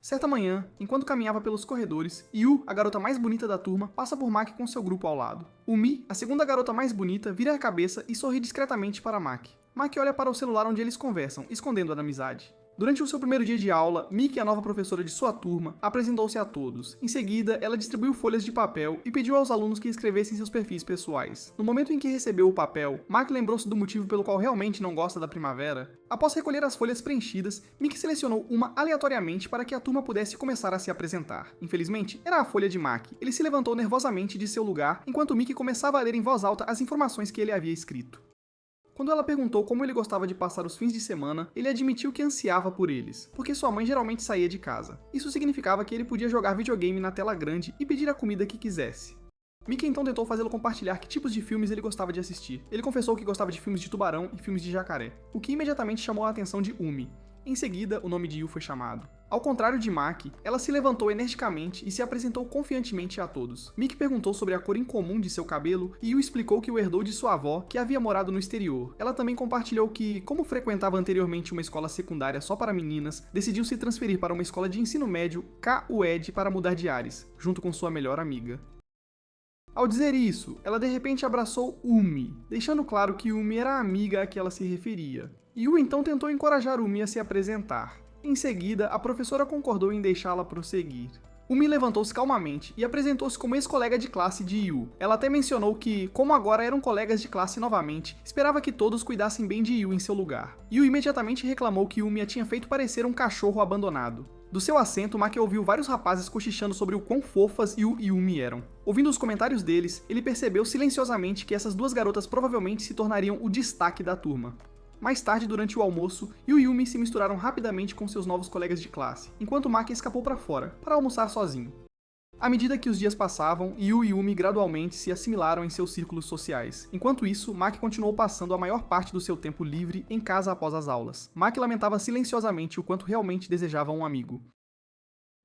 Certa manhã, enquanto caminhava pelos corredores, Yu, a garota mais bonita da turma, passa por Maki com seu grupo ao lado. Umi, a segunda garota mais bonita, vira a cabeça e sorri discretamente para Maki. Maki olha para o celular onde eles conversam, escondendo a da amizade. Durante o seu primeiro dia de aula, Miki, a nova professora de sua turma, apresentou-se a todos. Em seguida, ela distribuiu folhas de papel e pediu aos alunos que escrevessem seus perfis pessoais. No momento em que recebeu o papel, Maki lembrou-se do motivo pelo qual realmente não gosta da primavera. Após recolher as folhas preenchidas, Miki selecionou uma aleatoriamente para que a turma pudesse começar a se apresentar. Infelizmente, era a folha de Maki. Ele se levantou nervosamente de seu lugar, enquanto Miki começava a ler em voz alta as informações que ele havia escrito. Quando ela perguntou como ele gostava de passar os fins de semana, ele admitiu que ansiava por eles, porque sua mãe geralmente saía de casa. Isso significava que ele podia jogar videogame na tela grande e pedir a comida que quisesse. Miki então tentou fazê-lo compartilhar que tipos de filmes ele gostava de assistir. Ele confessou que gostava de filmes de tubarão e filmes de jacaré, o que imediatamente chamou a atenção de Umi. Em seguida, o nome de Yu foi chamado. Ao contrário de Maki, ela se levantou energicamente e se apresentou confiantemente a todos. Miki perguntou sobre a cor incomum de seu cabelo e Yu explicou que o herdou de sua avó, que havia morado no exterior. Ela também compartilhou que, como frequentava anteriormente uma escola secundária só para meninas, decidiu se transferir para uma escola de ensino médio, K-UED, para mudar de ares, junto com sua melhor amiga. Ao dizer isso, ela de repente abraçou Umi, deixando claro que Umi era a amiga a que ela se referia. Yu então tentou encorajar Umi a se apresentar. Em seguida, a professora concordou em deixá-la prosseguir. Umi levantou-se calmamente e apresentou-se como ex-colega de classe de Yu. Ela até mencionou que, como agora eram colegas de classe novamente, esperava que todos cuidassem bem de Yu em seu lugar. Yu imediatamente reclamou que Umi a tinha feito parecer um cachorro abandonado. Do seu assento, Maki ouviu vários rapazes cochichando sobre o quão fofas Yu e Umi eram. Ouvindo os comentários deles, ele percebeu silenciosamente que essas duas garotas provavelmente se tornariam o destaque da turma. Mais tarde, durante o almoço, Yu e Umi se misturaram rapidamente com seus novos colegas de classe, enquanto Maki escapou para fora, para almoçar sozinho. À medida que os dias passavam, Yu e Umi gradualmente se assimilaram em seus círculos sociais. Enquanto isso, Maki continuou passando a maior parte do seu tempo livre em casa após as aulas. Maki lamentava silenciosamente o quanto realmente desejava um amigo.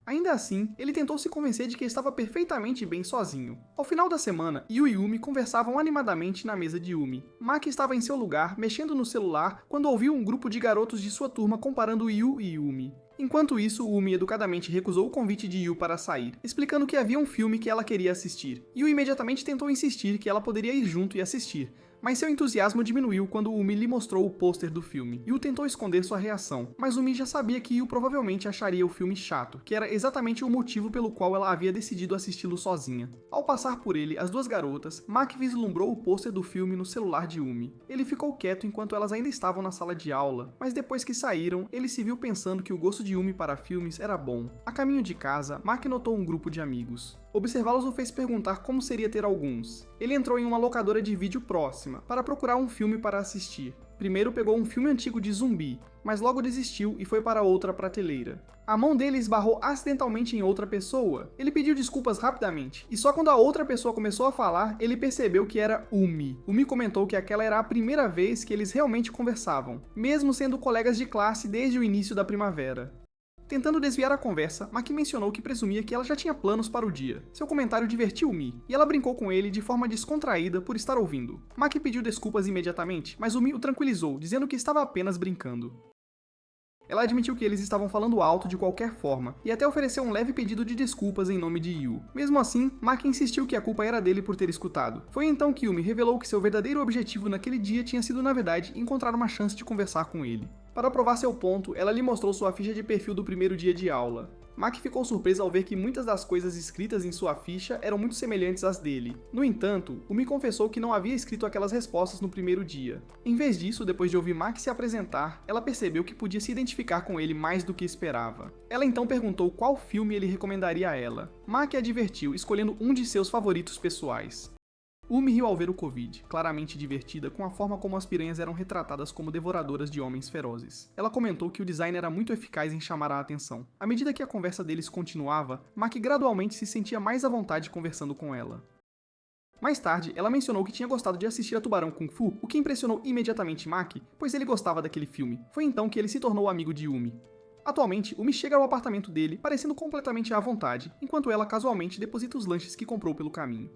Ainda assim, ele tentou se convencer de que estava perfeitamente bem sozinho. Ao final da semana, Yu e Umi conversavam animadamente na mesa de Umi. Maki estava em seu lugar, mexendo no celular, quando ouviu um grupo de garotos de sua turma comparando Yu e Umi. Enquanto isso, Umi educadamente recusou o convite de Yu para sair, explicando que havia um filme que ela queria assistir. Yu imediatamente tentou insistir que ela poderia ir junto e assistir, mas seu entusiasmo diminuiu quando Umi lhe mostrou o pôster do filme. Yu tentou esconder sua reação, mas Umi já sabia que Yu provavelmente acharia o filme chato, que era exatamente o motivo pelo qual ela havia decidido assisti-lo sozinha. Ao passar por ele, as duas garotas, Maki vislumbrou o pôster do filme no celular de Umi. Ele ficou quieto enquanto elas ainda estavam na sala de aula, mas depois que saíram, ele se viu pensando que o gosto de Umi para filmes era bom. A caminho de casa, Maki notou um grupo de amigos. Observá-los o fez perguntar como seria ter alguns. Ele entrou em uma locadora de vídeo próxima, para procurar um filme para assistir. Primeiro pegou um filme antigo de zumbi, mas logo desistiu e foi para outra prateleira. A mão dele esbarrou acidentalmente em outra pessoa. Ele pediu desculpas rapidamente, e só quando a outra pessoa começou a falar, ele percebeu que era Umi. Umi comentou que aquela era a primeira vez que eles realmente conversavam, mesmo sendo colegas de classe desde o início da primavera. Tentando desviar a conversa, Maki mencionou que presumia que ela já tinha planos para o dia. Seu comentário divertiu Umi, e ela brincou com ele de forma descontraída por estar ouvindo. Maki pediu desculpas imediatamente, mas Umi o tranquilizou, dizendo que estava apenas brincando. Ela admitiu que eles estavam falando alto de qualquer forma, e até ofereceu um leve pedido de desculpas em nome de Yu. Mesmo assim, Maki insistiu que a culpa era dele por ter escutado. Foi então que Umi revelou que seu verdadeiro objetivo naquele dia tinha sido, na verdade, encontrar uma chance de conversar com ele. Para provar seu ponto, ela lhe mostrou sua ficha de perfil do primeiro dia de aula. Maki ficou surpresa ao ver que muitas das coisas escritas em sua ficha eram muito semelhantes às dele. No entanto, Umi confessou que não havia escrito aquelas respostas no primeiro dia. Em vez disso, depois de ouvir Maki se apresentar, ela percebeu que podia se identificar com ele mais do que esperava. Ela então perguntou qual filme ele recomendaria a ela. Maki a divertiu, escolhendo um de seus favoritos pessoais. Umi riu ao ver o Covid, claramente divertida com a forma como as piranhas eram retratadas como devoradoras de homens ferozes. Ela comentou que o design era muito eficaz em chamar a atenção. À medida que a conversa deles continuava, Maki gradualmente se sentia mais à vontade conversando com ela. Mais tarde, ela mencionou que tinha gostado de assistir a Tubarão Kung Fu, o que impressionou imediatamente Maki, pois ele gostava daquele filme. Foi então que ele se tornou amigo de Umi. Atualmente, Umi chega ao apartamento dele, parecendo completamente à vontade, enquanto ela casualmente deposita os lanches que comprou pelo caminho.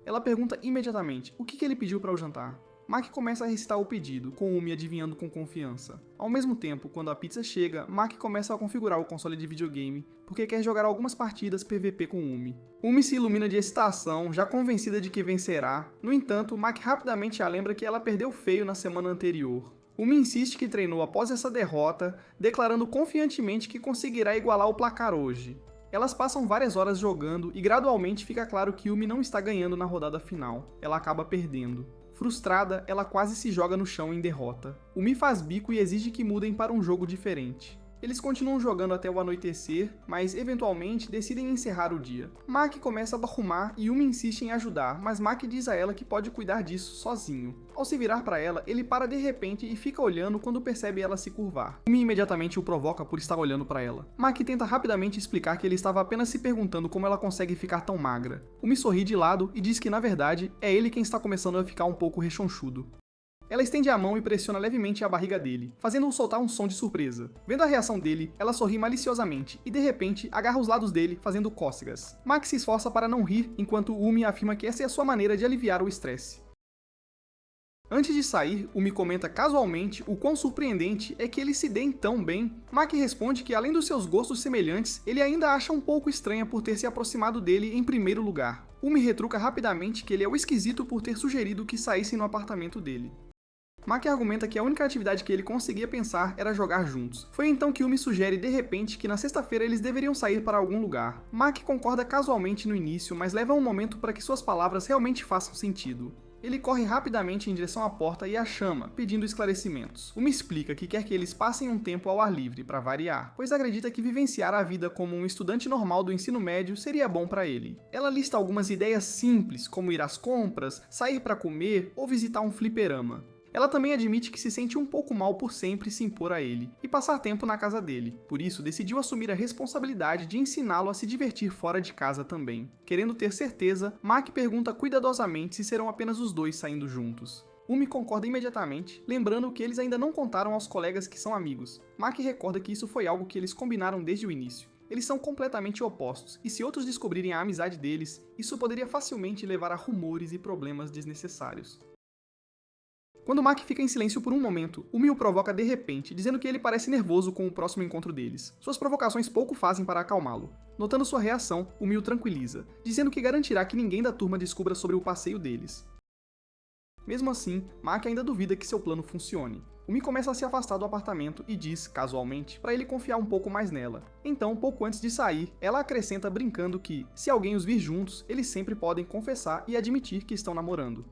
Ela pergunta imediatamente o que ele pediu para o jantar. Maki começa a recitar o pedido, com Umi adivinhando com confiança. Ao mesmo tempo, quando a pizza chega, Maki começa a configurar o console de videogame, porque quer jogar algumas partidas PVP com Umi. Umi se ilumina de excitação, já convencida de que vencerá. No entanto, Maki rapidamente a lembra que ela perdeu feio na semana anterior. Umi insiste que treinou após essa derrota, declarando confiantemente que conseguirá igualar o placar hoje. Elas passam várias horas jogando e gradualmente fica claro que Umi não está ganhando na rodada final, ela acaba perdendo. Frustrada, ela quase se joga no chão em derrota. Umi faz bico e exige que mudem para um jogo diferente. Eles continuam jogando até o anoitecer, mas eventualmente decidem encerrar o dia. Maki começa a arrumar e Umi insiste em ajudar, mas Maki diz a ela que pode cuidar disso sozinho. Ao se virar para ela, ele para de repente e fica olhando quando percebe ela se curvar. Umi imediatamente o provoca por estar olhando para ela. Maki tenta rapidamente explicar que ele estava apenas se perguntando como ela consegue ficar tão magra. Umi sorri de lado e diz que na verdade é ele quem está começando a ficar um pouco rechonchudo. Ela estende a mão e pressiona levemente a barriga dele, fazendo-o soltar um som de surpresa. Vendo a reação dele, ela sorri maliciosamente e, de repente, agarra os lados dele, fazendo cócegas. Max se esforça para não rir, enquanto Umi afirma que essa é a sua maneira de aliviar o estresse. Antes de sair, Umi comenta casualmente o quão surpreendente é que eles se deem tão bem. Maki responde que, além dos seus gostos semelhantes, ele ainda acha um pouco estranha por ter se aproximado dele em primeiro lugar. Umi retruca rapidamente que ele é o esquisito por ter sugerido que saíssem no apartamento dele. Maki argumenta que a única atividade que ele conseguia pensar era jogar juntos. Foi então que Umi sugere de repente que na sexta-feira eles deveriam sair para algum lugar. Maki concorda casualmente no início, mas leva um momento para que suas palavras realmente façam sentido. Ele corre rapidamente em direção à porta e a chama, pedindo esclarecimentos. Umi explica que quer que eles passem um tempo ao ar livre, para variar, pois acredita que vivenciar a vida como um estudante normal do ensino médio seria bom para ele. Ela lista algumas ideias simples, como ir às compras, sair para comer ou visitar um fliperama. Ela também admite que se sente um pouco mal por sempre se impor a ele e passar tempo na casa dele, por isso decidiu assumir a responsabilidade de ensiná-lo a se divertir fora de casa também. Querendo ter certeza, Maki pergunta cuidadosamente se serão apenas os dois saindo juntos. Umi concorda imediatamente, lembrando que eles ainda não contaram aos colegas que são amigos. Maki recorda que isso foi algo que eles combinaram desde o início. Eles são completamente opostos, e se outros descobrirem a amizade deles, isso poderia facilmente levar a rumores e problemas desnecessários. Quando Maki fica em silêncio por um momento, Umi o provoca de repente, dizendo que ele parece nervoso com o próximo encontro deles. Suas provocações pouco fazem para acalmá-lo. Notando sua reação, Umi o tranquiliza, dizendo que garantirá que ninguém da turma descubra sobre o passeio deles. Mesmo assim, Maki ainda duvida que seu plano funcione. Umi começa a se afastar do apartamento e diz, casualmente, para ele confiar um pouco mais nela. Então, pouco antes de sair, ela acrescenta brincando que, se alguém os vir juntos, eles sempre podem confessar e admitir que estão namorando.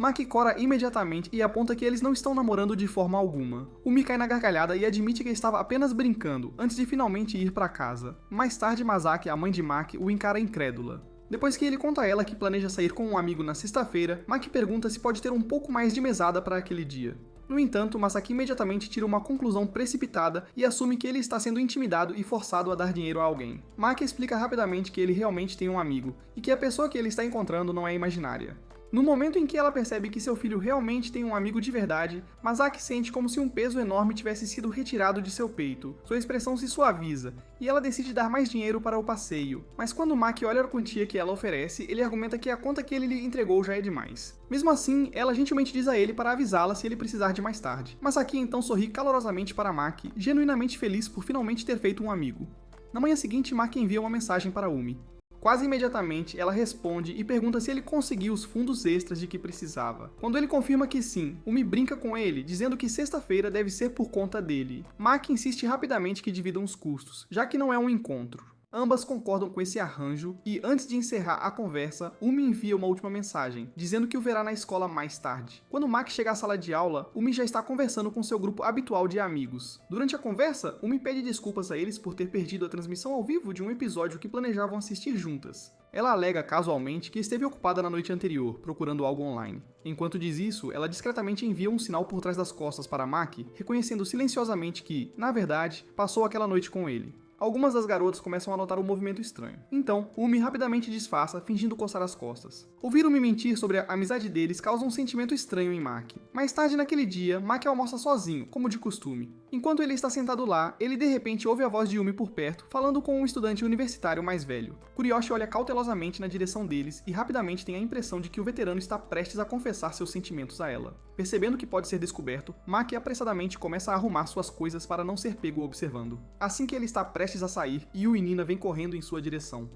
Maki cora imediatamente e aponta que eles não estão namorando de forma alguma. Umi cai na gargalhada e admite que estava apenas brincando, antes de finalmente ir para casa. Mais tarde, Masaki, a mãe de Maki, o encara incrédula. Depois que ele conta a ela que planeja sair com um amigo na sexta-feira, Maki pergunta se pode ter um pouco mais de mesada para aquele dia. No entanto, Masaki imediatamente tira uma conclusão precipitada e assume que ele está sendo intimidado e forçado a dar dinheiro a alguém. Maki explica rapidamente que ele realmente tem um amigo, e que a pessoa que ele está encontrando não é imaginária. No momento em que ela percebe que seu filho realmente tem um amigo de verdade, Masaki sente como se um peso enorme tivesse sido retirado de seu peito. Sua expressão se suaviza, e ela decide dar mais dinheiro para o passeio. Mas quando Maki olha a quantia que ela oferece, ele argumenta que a conta que ele lhe entregou já é demais. Mesmo assim, ela gentilmente diz a ele para avisá-la se ele precisar de mais tarde. Masaki então sorri calorosamente para Maki, genuinamente feliz por finalmente ter feito um amigo. Na manhã seguinte, Maki envia uma mensagem para Umi. Quase imediatamente, ela responde e pergunta se ele conseguiu os fundos extras de que precisava. Quando ele confirma que sim, Umi brinca com ele, dizendo que sexta-feira deve ser por conta dele. Maki insiste rapidamente que dividam os custos, já que não é um encontro. Ambas concordam com esse arranjo e, antes de encerrar a conversa, Umi envia uma última mensagem, dizendo que o verá na escola mais tarde. Quando Maki chega à sala de aula, Umi já está conversando com seu grupo habitual de amigos. Durante a conversa, Umi pede desculpas a eles por ter perdido a transmissão ao vivo de um episódio que planejavam assistir juntas. Ela alega casualmente que esteve ocupada na noite anterior, procurando algo online. Enquanto diz isso, ela discretamente envia um sinal por trás das costas para Maki, reconhecendo silenciosamente que, na verdade, passou aquela noite com ele. Algumas das garotas começam a notar um movimento estranho. Então, Umi rapidamente disfarça, fingindo coçar as costas. Ouvir Umi mentir sobre a amizade deles causa um sentimento estranho em Maki. Mais tarde naquele dia, Maki almoça sozinho, como de costume. Enquanto ele está sentado lá, ele de repente ouve a voz de Yumi por perto, falando com um estudante universitário mais velho. Kuriyoshi olha cautelosamente na direção deles e rapidamente tem a impressão de que o veterano está prestes a confessar seus sentimentos a ela. Percebendo que pode ser descoberto, Maki apressadamente começa a arrumar suas coisas para não ser pego observando. Assim que ele está prestes a sair, Yu e Nina vêm correndo em sua direção.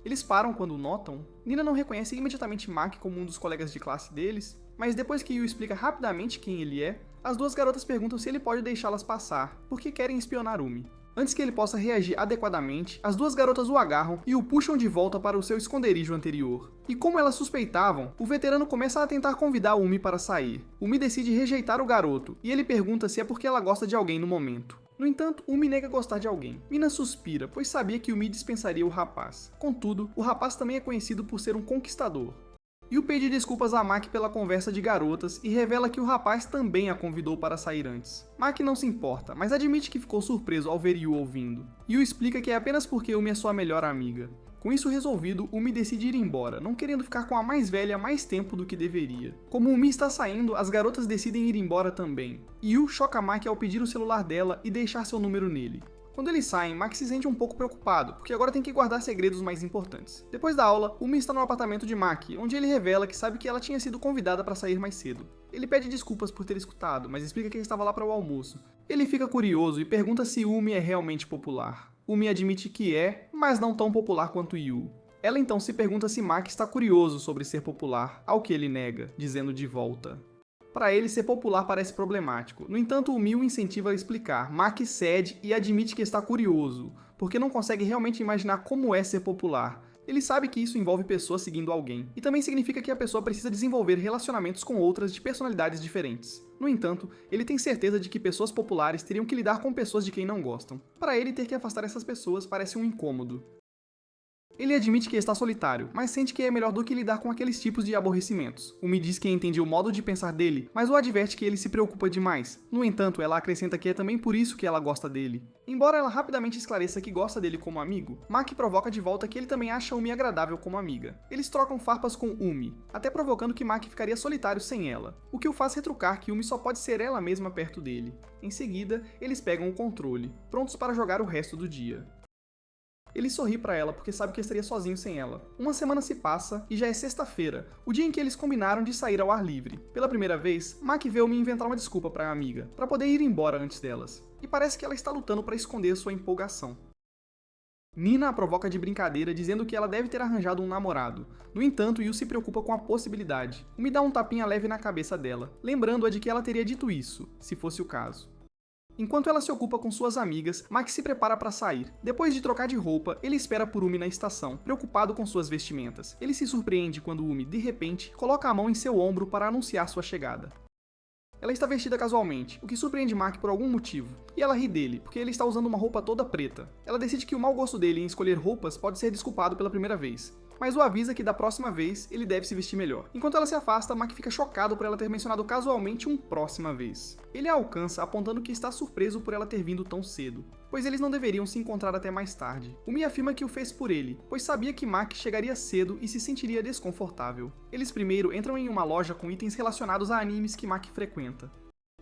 Eles param quando o notam. Nina não reconhece imediatamente Maki como um dos colegas de classe deles, mas depois que Yu explica rapidamente quem ele é, as duas garotas perguntam se ele pode deixá-las passar, porque querem espionar Umi. Antes que ele possa reagir adequadamente, as duas garotas o agarram e o puxam de volta para o seu esconderijo anterior. E como elas suspeitavam, o veterano começa a tentar convidar Umi para sair. Umi decide rejeitar o garoto, e ele pergunta se é porque ela gosta de alguém no momento. No entanto, Umi nega gostar de alguém. Mina suspira, pois sabia que Umi dispensaria o rapaz. Contudo, o rapaz também é conhecido por ser um conquistador. Yu pede desculpas a Maki pela conversa de garotas e revela que o rapaz também a convidou para sair antes. Maki não se importa, mas admite que ficou surpreso ao ver Yu ouvindo. Yu explica que é apenas porque Umi é sua melhor amiga. Com isso resolvido, Umi decide ir embora, não querendo ficar com a mais velha mais tempo do que deveria. Como Umi está saindo, as garotas decidem ir embora também. Yu choca Maki ao pedir o celular dela e deixar seu número nele. Quando eles saem, Maki se sente um pouco preocupado, porque agora tem que guardar segredos mais importantes. Depois da aula, Umi está no apartamento de Maki, onde ele revela que sabe que ela tinha sido convidada para sair mais cedo. Ele pede desculpas por ter escutado, mas explica que ele estava lá para o almoço. Ele fica curioso e pergunta se Umi é realmente popular. Umi admite que é, mas não tão popular quanto Yu. Ela então se pergunta se Maki está curioso sobre ser popular, ao que ele nega, dizendo de volta. Para ele, ser popular parece problemático. No entanto, o Umi o incentiva a explicar. Maki cede e admite que está curioso, porque não consegue realmente imaginar como é ser popular. Ele sabe que isso envolve pessoas seguindo alguém, e também significa que a pessoa precisa desenvolver relacionamentos com outras de personalidades diferentes. No entanto, ele tem certeza de que pessoas populares teriam que lidar com pessoas de quem não gostam. Para ele, ter que afastar essas pessoas parece um incômodo. Ele admite que está solitário, mas sente que é melhor do que lidar com aqueles tipos de aborrecimentos. Umi diz que entende o modo de pensar dele, mas o adverte que ele se preocupa demais. No entanto, ela acrescenta que é também por isso que ela gosta dele. Embora ela rapidamente esclareça que gosta dele como amigo, Maki provoca de volta que ele também acha Umi agradável como amiga. Eles trocam farpas com Umi, até provocando que Maki ficaria solitário sem ela, o que o faz retrucar que Umi só pode ser ela mesma perto dele. Em seguida, eles pegam o controle, prontos para jogar o resto do dia. Ele sorri pra ela porque sabe que estaria sozinho sem ela. Uma semana se passa e já é sexta-feira, o dia em que eles combinaram de sair ao ar livre. Pela primeira vez, Maki vê Umi inventar uma desculpa pra amiga, pra poder ir embora antes delas. E parece que ela está lutando pra esconder sua empolgação. Nina a provoca de brincadeira dizendo que ela deve ter arranjado um namorado. No entanto, Yu se preocupa com a possibilidade. Umi dá um tapinha leve na cabeça dela, lembrando-a de que ela teria dito isso, se fosse o caso. Enquanto ela se ocupa com suas amigas, Maki se prepara para sair. Depois de trocar de roupa, ele espera por Umi na estação, preocupado com suas vestimentas. Ele se surpreende quando Umi, de repente, coloca a mão em seu ombro para anunciar sua chegada. Ela está vestida casualmente, o que surpreende Maki por algum motivo, e ela ri dele, porque ele está usando uma roupa toda preta. Ela decide que o mau gosto dele em escolher roupas pode ser desculpado pela primeira vez, mas o avisa que da próxima vez ele deve se vestir melhor. Enquanto ela se afasta, Maki fica chocado por ela ter mencionado casualmente um próxima vez. Ele a alcança apontando que está surpreso por ela ter vindo tão cedo, pois eles não deveriam se encontrar até mais tarde. Umi afirma que o fez por ele, pois sabia que Maki chegaria cedo e se sentiria desconfortável. Eles primeiro entram em uma loja com itens relacionados a animes que Maki frequenta.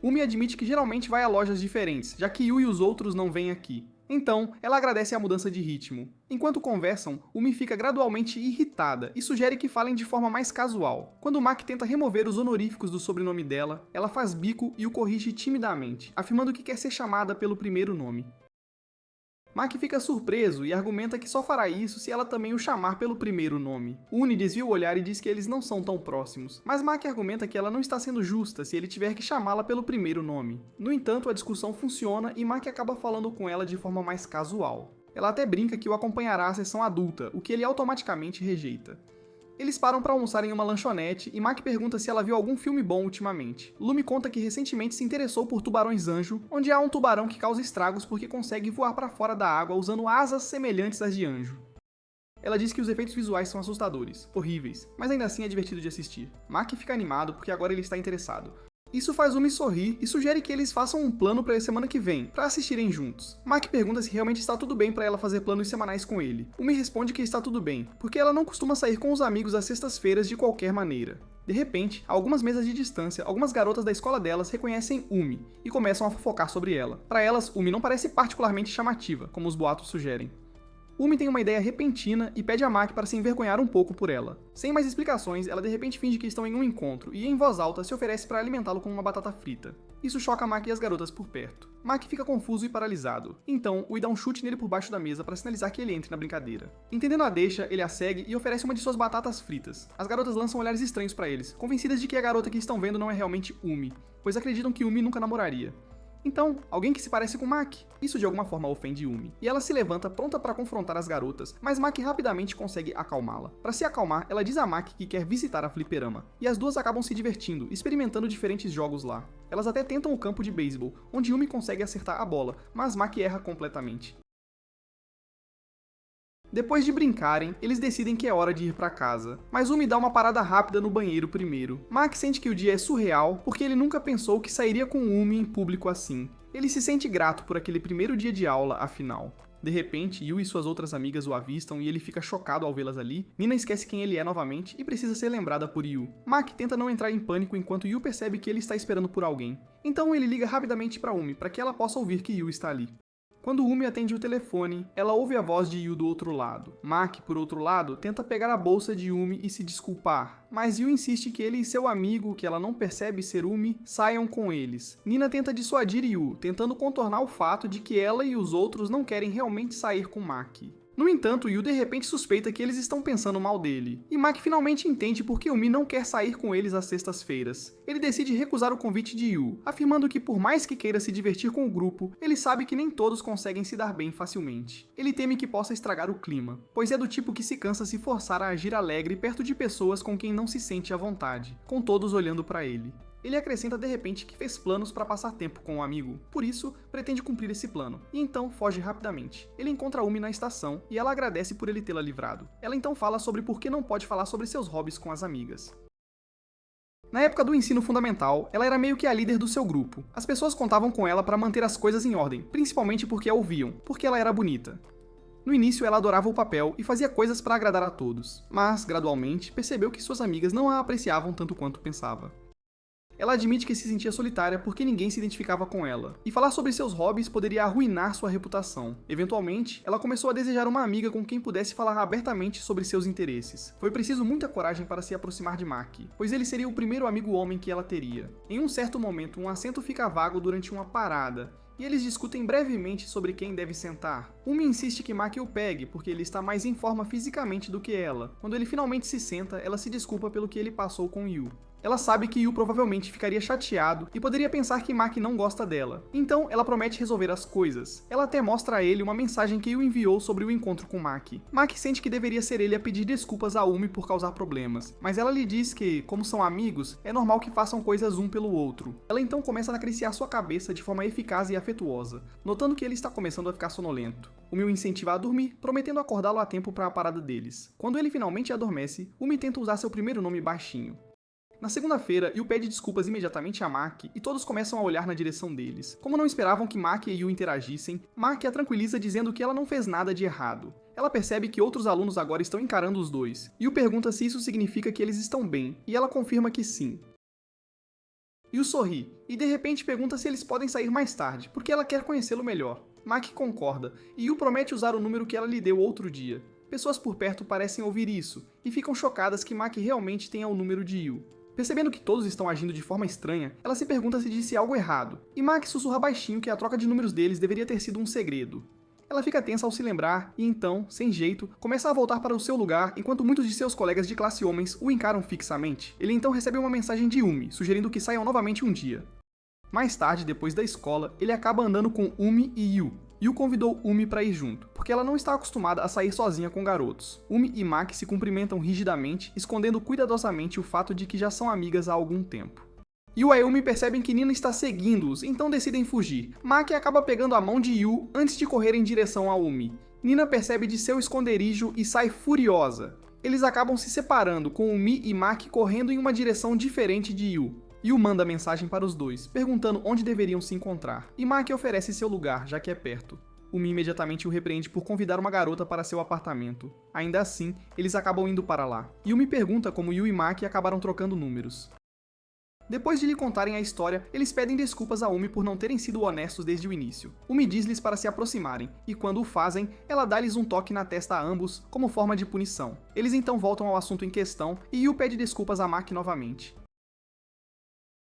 Umi admite que geralmente vai a lojas diferentes, já que Yu e os outros não vêm aqui. Então, ela agradece a mudança de ritmo. Enquanto conversam, Umi fica gradualmente irritada e sugere que falem de forma mais casual. Quando Maki tenta remover os honoríficos do sobrenome dela, ela faz bico e o corrige timidamente, afirmando que quer ser chamada pelo primeiro nome. Maki fica surpreso e argumenta que só fará isso se ela também o chamar pelo primeiro nome. Uni desvia o olhar e diz que eles não são tão próximos, mas Maki argumenta que ela não está sendo justa se ele tiver que chamá-la pelo primeiro nome. No entanto, a discussão funciona e Maki acaba falando com ela de forma mais casual. Ela até brinca que o acompanhará à sessão adulta, o que ele automaticamente rejeita. Eles param para almoçar em uma lanchonete e Maki pergunta se ela viu algum filme bom ultimamente. Lumi conta que recentemente se interessou por tubarões-anjo, onde há um tubarão que causa estragos porque consegue voar para fora da água usando asas semelhantes às de anjo. Ela diz que os efeitos visuais são assustadores, horríveis, mas ainda assim é divertido de assistir. Maki fica animado porque agora ele está interessado. Isso faz Umi sorrir e sugere que eles façam um plano para a semana que vem, para assistirem juntos. Maki pergunta se realmente está tudo bem para ela fazer planos semanais com ele. Umi responde que está tudo bem, porque ela não costuma sair com os amigos às sextas-feiras de qualquer maneira. De repente, a algumas mesas de distância, algumas garotas da escola delas reconhecem Umi e começam a fofocar sobre ela. Para elas, Umi não parece particularmente chamativa, como os boatos sugerem. Umi tem uma ideia repentina e pede a Maki para se envergonhar um pouco por ela. Sem mais explicações, ela de repente finge que estão em um encontro e, em voz alta, se oferece para alimentá-lo com uma batata frita. Isso choca a Maki e as garotas por perto. Maki fica confuso e paralisado. Então, Ui dá um chute nele por baixo da mesa para sinalizar que ele entre na brincadeira. Entendendo a deixa, ele a segue e oferece uma de suas batatas fritas. As garotas lançam olhares estranhos para eles, convencidas de que a garota que estão vendo não é realmente Umi, pois acreditam que Umi nunca namoraria. Então, alguém que se parece com Maki. Isso de alguma forma ofende Umi. E ela se levanta pronta para confrontar as garotas, mas Maki rapidamente consegue acalmá-la. Para se acalmar, ela diz a Maki que quer visitar a fliperama. E as duas acabam se divertindo, experimentando diferentes jogos lá. Elas até tentam o campo de beisebol, onde Umi consegue acertar a bola, mas Maki erra completamente. Depois de brincarem, eles decidem que é hora de ir pra casa, mas Umi dá uma parada rápida no banheiro primeiro. Maki sente que o dia é surreal porque ele nunca pensou que sairia com Umi em público assim. Ele se sente grato por aquele primeiro dia de aula, afinal. De repente, Yu e suas outras amigas o avistam e ele fica chocado ao vê-las ali. Nina esquece quem ele é novamente e precisa ser lembrada por Yu. Maki tenta não entrar em pânico enquanto Yu percebe que ele está esperando por alguém. Então ele liga rapidamente pra Umi para que ela possa ouvir que Yu está ali. Quando Umi atende o telefone, ela ouve a voz de Yu do outro lado. Maki, por outro lado, tenta pegar a bolsa de Umi e se desculpar, mas Yu insiste que ele e seu amigo, que ela não percebe ser Umi, saiam com eles. Nina tenta dissuadir Yu, tentando contornar o fato de que ela e os outros não querem realmente sair com Maki. No entanto, Yu de repente suspeita que eles estão pensando mal dele, e Maki finalmente entende por que Umi não quer sair com eles às sextas-feiras. Ele decide recusar o convite de Yu, afirmando que por mais que queira se divertir com o grupo, ele sabe que nem todos conseguem se dar bem facilmente. Ele teme que possa estragar o clima, pois é do tipo que se cansa se forçar a agir alegre perto de pessoas com quem não se sente à vontade, com todos olhando para ele. Ele acrescenta de repente que fez planos para passar tempo com o amigo, por isso pretende cumprir esse plano, e então foge rapidamente. Ele encontra Umi na estação e ela agradece por ele tê-la livrado. Ela então fala sobre por que não pode falar sobre seus hobbies com as amigas. Na época do ensino fundamental, ela era meio que a líder do seu grupo. As pessoas contavam com ela para manter as coisas em ordem, principalmente porque a ouviam, porque ela era bonita. No início ela adorava o papel e fazia coisas para agradar a todos, mas, gradualmente, percebeu que suas amigas não a apreciavam tanto quanto pensava. Ela admite que se sentia solitária porque ninguém se identificava com ela, e falar sobre seus hobbies poderia arruinar sua reputação. Eventualmente, ela começou a desejar uma amiga com quem pudesse falar abertamente sobre seus interesses. Foi preciso muita coragem para se aproximar de Maki, pois ele seria o primeiro amigo homem que ela teria. Em um certo momento, um assento fica vago durante uma parada, e eles discutem brevemente sobre quem deve sentar. Umi insiste que Maki o pegue, porque ele está mais em forma fisicamente do que ela. Quando ele finalmente se senta, ela se desculpa pelo que ele passou com Yu. Ela sabe que Yu provavelmente ficaria chateado e poderia pensar que Maki não gosta dela. Então, ela promete resolver as coisas. Ela até mostra a ele uma mensagem que Yu enviou sobre o encontro com Maki. Maki sente que deveria ser ele a pedir desculpas a Umi por causar problemas, mas ela lhe diz que, como são amigos, é normal que façam coisas um pelo outro. Ela então começa a acariciar sua cabeça de forma eficaz e afetuosa, notando que ele está começando a ficar sonolento. Umi o incentiva a dormir, prometendo acordá-lo a tempo para a parada deles. Quando ele finalmente adormece, Umi tenta usar seu primeiro nome baixinho. Na segunda-feira, Yu pede desculpas imediatamente a Maki e todos começam a olhar na direção deles. Como não esperavam que Maki e Yu interagissem, Maki a tranquiliza dizendo que ela não fez nada de errado. Ela percebe que outros alunos agora estão encarando os dois. Yu pergunta se isso significa que eles estão bem, e ela confirma que sim. Yu sorri, e de repente pergunta se eles podem sair mais tarde, porque ela quer conhecê-lo melhor. Maki concorda, e Yu promete usar o número que ela lhe deu outro dia. Pessoas por perto parecem ouvir isso, e ficam chocadas que Maki realmente tenha o número de Yu. Percebendo que todos estão agindo de forma estranha, ela se pergunta se disse algo errado, e Maki sussurra baixinho que a troca de números deles deveria ter sido um segredo. Ela fica tensa ao se lembrar e então, sem jeito, começa a voltar para o seu lugar enquanto muitos de seus colegas de classe homens o encaram fixamente. Ele então recebe uma mensagem de Umi, sugerindo que saiam novamente um dia. Mais tarde, depois da escola, ele acaba andando com Umi e Yu. Yu convidou Umi para ir junto, porque ela não está acostumada a sair sozinha com garotos. Umi e Maki se cumprimentam rigidamente, escondendo cuidadosamente o fato de que já são amigas há algum tempo. Yu e Umi percebem que Nina está seguindo-os, então decidem fugir. Maki acaba pegando a mão de Yu antes de correr em direção a Umi. Nina percebe de seu esconderijo e sai furiosa. Eles acabam se separando, com Umi e Maki correndo em uma direção diferente de Yu. Yu manda mensagem para os dois, perguntando onde deveriam se encontrar, e Maki oferece seu lugar, já que é perto. Umi imediatamente o repreende por convidar uma garota para seu apartamento. Ainda assim, eles acabam indo para lá. Yumi pergunta como Yu e Maki acabaram trocando números. Depois de lhe contarem a história, eles pedem desculpas a Umi por não terem sido honestos desde o início. Umi diz-lhes para se aproximarem, e quando o fazem, ela dá-lhes um toque na testa a ambos, como forma de punição. Eles então voltam ao assunto em questão, e Yu pede desculpas a Maki novamente.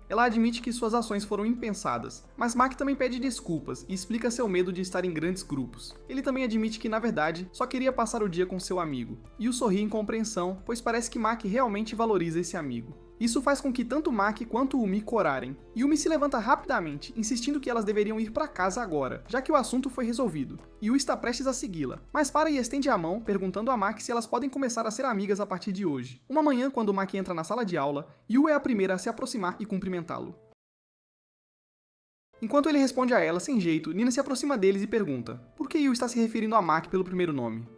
Ela admite que suas ações foram impensadas, mas Maki também pede desculpas e explica seu medo de estar em grandes grupos. Ele também admite que, na verdade, só queria passar o dia com seu amigo. Yu sorri em compreensão, pois parece que Maki realmente valoriza esse amigo. Isso faz com que tanto Maki quanto Umi corarem. Yumi se levanta rapidamente, insistindo que elas deveriam ir para casa agora, já que o assunto foi resolvido. Yu está prestes a segui-la, mas para e estende a mão, perguntando a Maki se elas podem começar a ser amigas a partir de hoje. Uma manhã, quando Maki entra na sala de aula, Yu é a primeira a se aproximar e cumprimentá-lo. Enquanto ele responde a ela sem jeito, Nina se aproxima deles e pergunta por que Yu está se referindo a Maki pelo primeiro nome.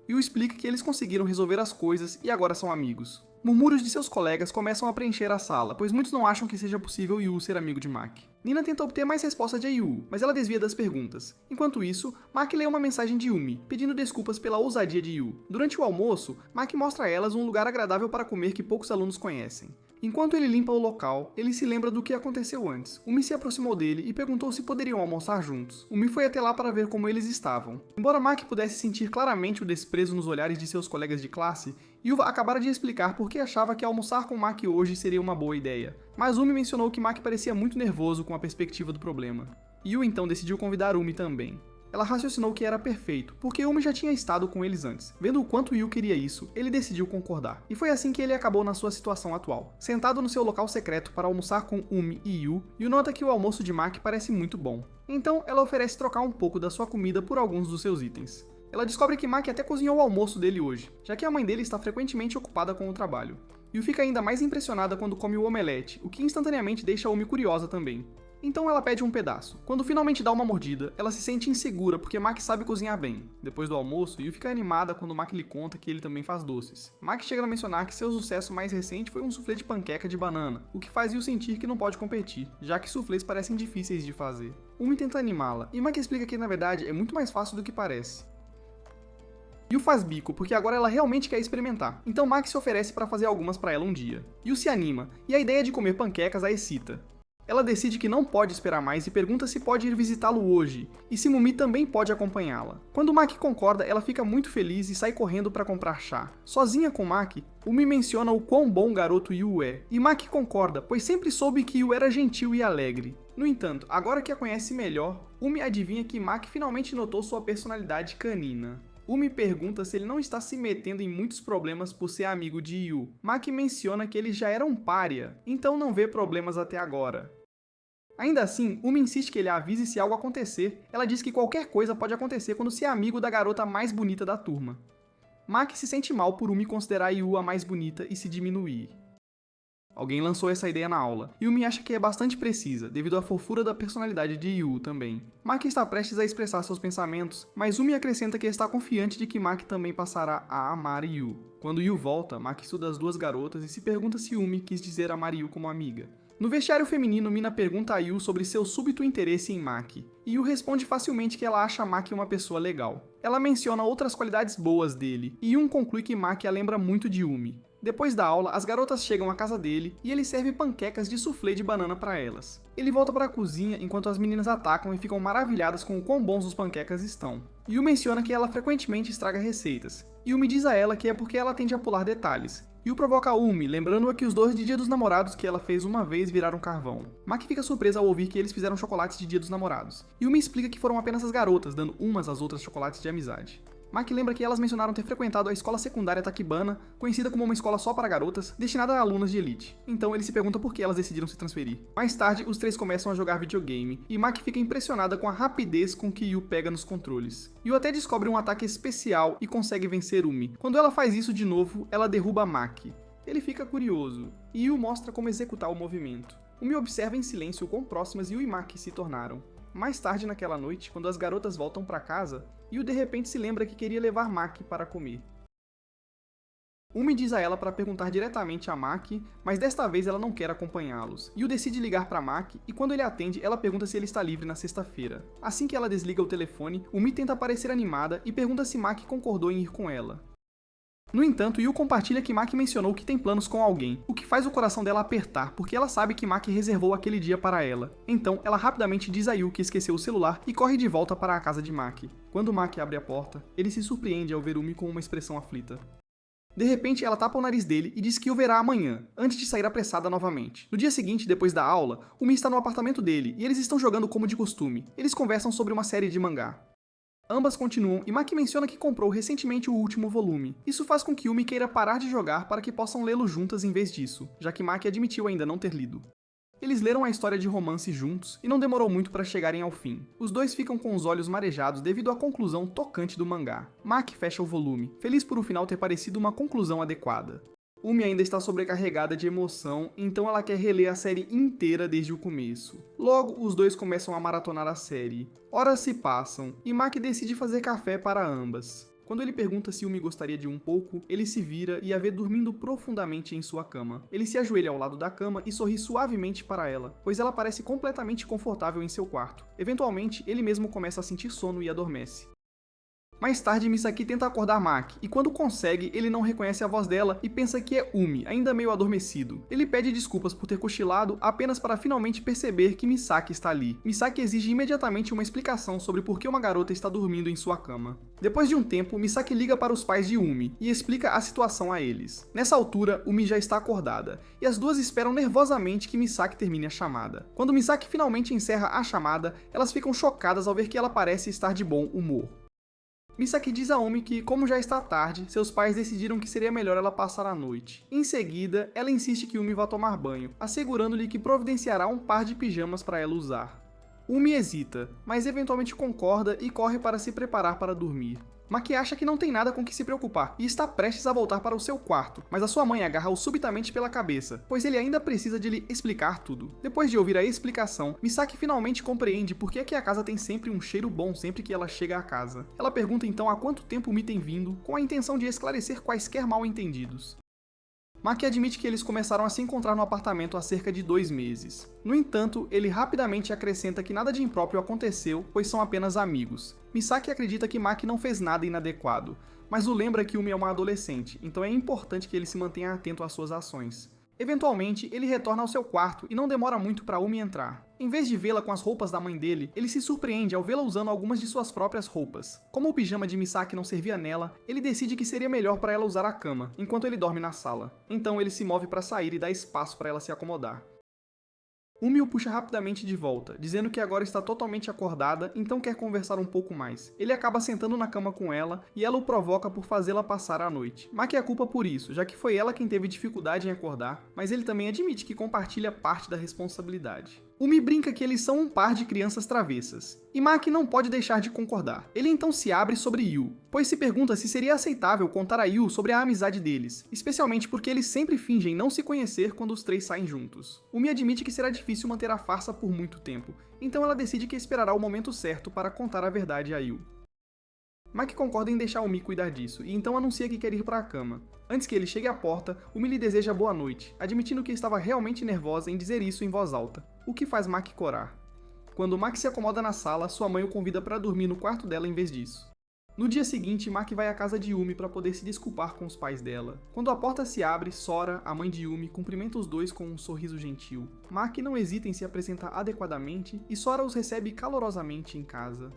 Yu explica que eles conseguiram resolver as coisas e agora são amigos. Murmúrios de seus colegas começam a preencher a sala, pois muitos não acham que seja possível Yu ser amigo de Maki. Nina tenta obter mais respostas de Yu, mas ela desvia das perguntas. Enquanto isso, Maki lê uma mensagem de Yumi, pedindo desculpas pela ousadia de Yu. Durante o almoço, Maki mostra a elas um lugar agradável para comer que poucos alunos conhecem. Enquanto ele limpa o local, ele se lembra do que aconteceu antes. Umi se aproximou dele e perguntou se poderiam almoçar juntos. Umi foi até lá para ver como eles estavam. Embora Maki pudesse sentir claramente o desprezo nos olhares de seus colegas de classe, Yu acabara de explicar por que achava que almoçar com Maki hoje seria uma boa ideia. Mas Umi mencionou que Maki parecia muito nervoso com a perspectiva do problema. Yu então decidiu convidar Umi também. Ela raciocinou que era perfeito, porque Umi já tinha estado com eles antes. Vendo o quanto Yu queria isso, ele decidiu concordar. E foi assim que ele acabou na sua situação atual. Sentado no seu local secreto para almoçar com Umi e Yu nota que o almoço de Maki parece muito bom. Então, ela oferece trocar um pouco da sua comida por alguns dos seus itens. Ela descobre que Maki até cozinhou o almoço dele hoje, já que a mãe dele está frequentemente ocupada com o trabalho. Yu fica ainda mais impressionada quando come o omelete, o que instantaneamente deixa Umi curiosa também. Então ela pede um pedaço. Quando finalmente dá uma mordida, ela se sente insegura porque Maki sabe cozinhar bem. Depois do almoço, Yu fica animada quando Maki lhe conta que ele também faz doces. Maki chega a mencionar que seu sucesso mais recente foi um soufflé de panqueca de banana, o que faz Yu sentir que não pode competir, já que soufflés parecem difíceis de fazer. Umi tenta animá-la, e Maki explica que na verdade é muito mais fácil do que parece. Yu faz bico, porque agora ela realmente quer experimentar, então Maki se oferece para fazer algumas para ela um dia. Yu se anima, e a ideia de comer panquecas a excita. Ela decide que não pode esperar mais e pergunta se pode ir visitá-lo hoje, e se Mumi também pode acompanhá-la. Quando Maki concorda, ela fica muito feliz e sai correndo para comprar chá. Sozinha com Maki, Umi menciona o quão bom garoto Yu é, e Maki concorda, pois sempre soube que Yu era gentil e alegre. No entanto, agora que a conhece melhor, Umi adivinha que Maki finalmente notou sua personalidade canina. Umi pergunta se ele não está se metendo em muitos problemas por ser amigo de Yu. Maki menciona que ele já era um pária, então não vê problemas até agora. Ainda assim, Umi insiste que ele a avise se algo acontecer. Ela diz que qualquer coisa pode acontecer quando se é amigo da garota mais bonita da turma. Maki se sente mal por Umi considerar Yu a mais bonita e se diminuir. Alguém lançou essa ideia na aula, e Umi acha que é bastante precisa, devido à fofura da personalidade de Yu também. Maki está prestes a expressar seus pensamentos, mas Umi acrescenta que está confiante de que Maki também passará a amar Yu. Quando Yu volta, Maki estuda as duas garotas e se pergunta se Umi quis dizer amar Yu como amiga. No vestiário feminino, Mina pergunta a Yu sobre seu súbito interesse em Maki, e Yu responde facilmente que ela acha Maki uma pessoa legal. Ela menciona outras qualidades boas dele, e Yu conclui que Maki a lembra muito de Umi. Depois da aula, as garotas chegam à casa dele e ele serve panquecas de soufflé de banana para elas. Ele volta para a cozinha enquanto as meninas atacam e ficam maravilhadas com o quão bons os panquecas estão. Yu menciona que ela frequentemente estraga receitas. Yumi diz a ela que é porque ela tende a pular detalhes. Yu provoca Umi, lembrando-a que os doces de Dia dos Namorados que ela fez uma vez viraram carvão. Maki fica surpresa ao ouvir que eles fizeram chocolates de Dia dos Namorados. Yumi explica que foram apenas as garotas, dando umas às outras chocolates de amizade. Maki lembra que elas mencionaram ter frequentado a escola secundária Takibana, conhecida como uma escola só para garotas, destinada a alunas de elite. Então ele se pergunta por que elas decidiram se transferir. Mais tarde, os três começam a jogar videogame, e Maki fica impressionada com a rapidez com que Yu pega nos controles. Yu até descobre um ataque especial e consegue vencer Umi. Quando ela faz isso de novo, ela derruba Maki. Ele fica curioso, e Yu mostra como executar o movimento. Umi observa em silêncio o quão próximas Yu e Maki se tornaram. Mais tarde naquela noite, quando as garotas voltam para casa, Yu de repente se lembra que queria levar Maki para comer. Umi diz a ela para perguntar diretamente a Maki, mas desta vez ela não quer acompanhá-los. Yu decide ligar para Maki e quando ele atende, ela pergunta se ele está livre na sexta-feira. Assim que ela desliga o telefone, Umi tenta parecer animada e pergunta se Maki concordou em ir com ela. No entanto, Yu compartilha que Maki mencionou que tem planos com alguém, o que faz o coração dela apertar, porque ela sabe que Maki reservou aquele dia para ela. Então, ela rapidamente diz a Yu que esqueceu o celular e corre de volta para a casa de Maki. Quando Maki abre a porta, ele se surpreende ao ver Umi com uma expressão aflita. De repente, ela tapa o nariz dele e diz que o verá amanhã, antes de sair apressada novamente. No dia seguinte, depois da aula, Umi está no apartamento dele e eles estão jogando como de costume. Eles conversam sobre uma série de mangá. Ambas continuam e Maki menciona que comprou recentemente o último volume. Isso faz com que Umi queira parar de jogar para que possam lê-lo juntas em vez disso, já que Maki admitiu ainda não ter lido. Eles leram a história de romance juntos e não demorou muito para chegarem ao fim. Os dois ficam com os olhos marejados devido à conclusão tocante do mangá. Maki fecha o volume, feliz por o final ter parecido uma conclusão adequada. Umi ainda está sobrecarregada de emoção, então ela quer reler a série inteira desde o começo. Logo, os dois começam a maratonar a série. Horas se passam, e Maki decide fazer café para ambas. Quando ele pergunta se Umi gostaria de um pouco, ele se vira e a vê dormindo profundamente em sua cama. Ele se ajoelha ao lado da cama e sorri suavemente para ela, pois ela parece completamente confortável em seu quarto. Eventualmente, ele mesmo começa a sentir sono e adormece. Mais tarde, Misaki tenta acordar Maki, e quando consegue, ele não reconhece a voz dela e pensa que é Umi, ainda meio adormecido. Ele pede desculpas por ter cochilado apenas para finalmente perceber que Misaki está ali. Misaki exige imediatamente uma explicação sobre por que uma garota está dormindo em sua cama. Depois de um tempo, Misaki liga para os pais de Umi e explica a situação a eles. Nessa altura, Umi já está acordada, e as duas esperam nervosamente que Misaki termine a chamada. Quando Misaki finalmente encerra a chamada, elas ficam chocadas ao ver que ela parece estar de bom humor. Misaki diz a Umi que, como já está tarde, seus pais decidiram que seria melhor ela passar a noite. Em seguida, ela insiste que Umi vá tomar banho, assegurando-lhe que providenciará um par de pijamas para ela usar. Umi hesita, mas eventualmente concorda e corre para se preparar para dormir. Maki acha que não tem nada com que se preocupar e está prestes a voltar para o seu quarto, mas a sua mãe agarra-o subitamente pela cabeça, pois ele ainda precisa de lhe explicar tudo. Depois de ouvir a explicação, Misaki finalmente compreende por que a casa tem sempre um cheiro bom sempre que ela chega à casa. Ela pergunta então há quanto tempo Umi tem vindo, com a intenção de esclarecer quaisquer mal-entendidos. Maki admite que eles começaram a se encontrar no apartamento há cerca de 2 meses. No entanto, ele rapidamente acrescenta que nada de impróprio aconteceu, pois são apenas amigos. Misaki acredita que Maki não fez nada inadequado, mas o lembra que Umi é uma adolescente, então é importante que ele se mantenha atento às suas ações. Eventualmente, ele retorna ao seu quarto e não demora muito para Umi entrar. Em vez de vê-la com as roupas da mãe dele, ele se surpreende ao vê-la usando algumas de suas próprias roupas. Como o pijama de Misaki não servia nela, ele decide que seria melhor para ela usar a cama, enquanto ele dorme na sala. Então ele se move para sair e dá espaço para ela se acomodar. Umi o puxa rapidamente de volta, dizendo que agora está totalmente acordada, então quer conversar um pouco mais. Ele acaba sentando na cama com ela, e ela o provoca por fazê-la passar a noite. Maki a culpa por isso, já que foi ela quem teve dificuldade em acordar, mas ele também admite que compartilha parte da responsabilidade. Umi brinca que eles são um par de crianças travessas, e Maki não pode deixar de concordar. Ele então se abre sobre Yu, pois se pergunta se seria aceitável contar a Yu sobre a amizade deles, especialmente porque eles sempre fingem não se conhecer quando os três saem juntos. Umi admite que será difícil manter a farsa por muito tempo, então ela decide que esperará o momento certo para contar a verdade a Yu. Maki concorda em deixar Umi cuidar disso, e então anuncia que quer ir para a cama. Antes que ele chegue à porta, Umi lhe deseja boa noite, admitindo que estava realmente nervosa em dizer isso em voz alta, o que faz Maki corar. Quando Maki se acomoda na sala, sua mãe o convida para dormir no quarto dela em vez disso. No dia seguinte, Maki vai à casa de Umi para poder se desculpar com os pais dela. Quando a porta se abre, Sora, a mãe de Umi, cumprimenta os dois com um sorriso gentil. Maki não hesita em se apresentar adequadamente e Sora os recebe calorosamente em casa.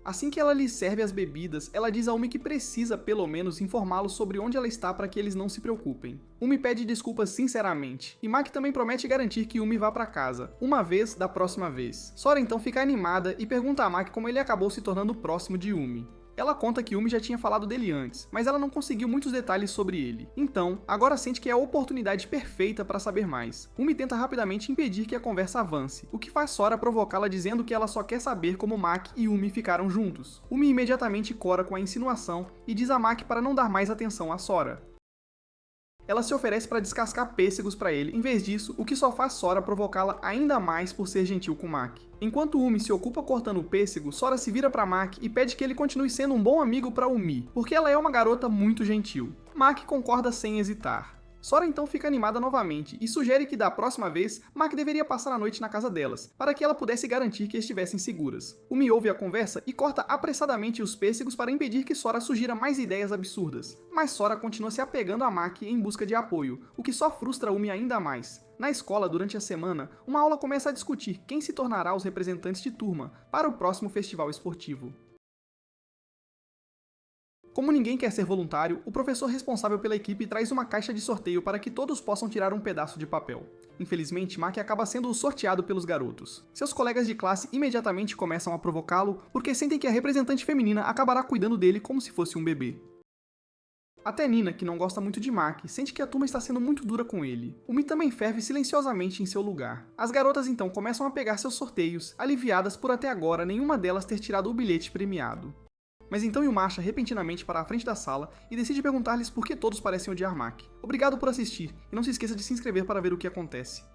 Assim que ela lhes serve as bebidas, ela diz a Umi que precisa, pelo menos, informá-los sobre onde ela está para que eles não se preocupem. Umi pede desculpas sinceramente, e Maki também promete garantir que Umi vá para casa, uma vez da próxima vez. Sora então fica animada e pergunta a Maki como ele acabou se tornando próximo de Umi. Ela conta que Umi já tinha falado dele antes, mas ela não conseguiu muitos detalhes sobre ele. Então, agora sente que é a oportunidade perfeita para saber mais. Umi tenta rapidamente impedir que a conversa avance, o que faz Sora provocá-la dizendo que ela só quer saber como Maki e Umi ficaram juntos. Umi imediatamente cora com a insinuação e diz a Maki para não dar mais atenção a Sora. Ela se oferece para descascar pêssegos para ele, em vez disso, o que só faz Sora provocá-la ainda mais por ser gentil com Maki. Enquanto Umi se ocupa cortando o pêssego, Sora se vira para Maki e pede que ele continue sendo um bom amigo para Umi, porque ela é uma garota muito gentil. Maki concorda sem hesitar. Sora então fica animada novamente e sugere que da próxima vez, Maki deveria passar a noite na casa delas, para que ela pudesse garantir que estivessem seguras. Umi ouve a conversa e corta apressadamente os pêssegos para impedir que Sora sugira mais ideias absurdas. Mas Sora continua se apegando a Maki em busca de apoio, o que só frustra Umi ainda mais. Na escola, durante a semana, uma aula começa a discutir quem se tornará os representantes de turma para o próximo festival esportivo. Como ninguém quer ser voluntário, o professor responsável pela equipe traz uma caixa de sorteio para que todos possam tirar um pedaço de papel. Infelizmente, Maki acaba sendo sorteado pelos garotos. Seus colegas de classe imediatamente começam a provocá-lo porque sentem que a representante feminina acabará cuidando dele como se fosse um bebê. Até Nina, que não gosta muito de Maki, sente que a turma está sendo muito dura com ele. Umi também ferve silenciosamente em seu lugar. As garotas então começam a pegar seus sorteios, aliviadas por até agora nenhuma delas ter tirado o bilhete premiado. Mas então Yu marcha repentinamente para a frente da sala e decide perguntar-lhes por que todos parecem odiar Maki. Obrigado por assistir, e não se esqueça de se inscrever para ver o que acontece.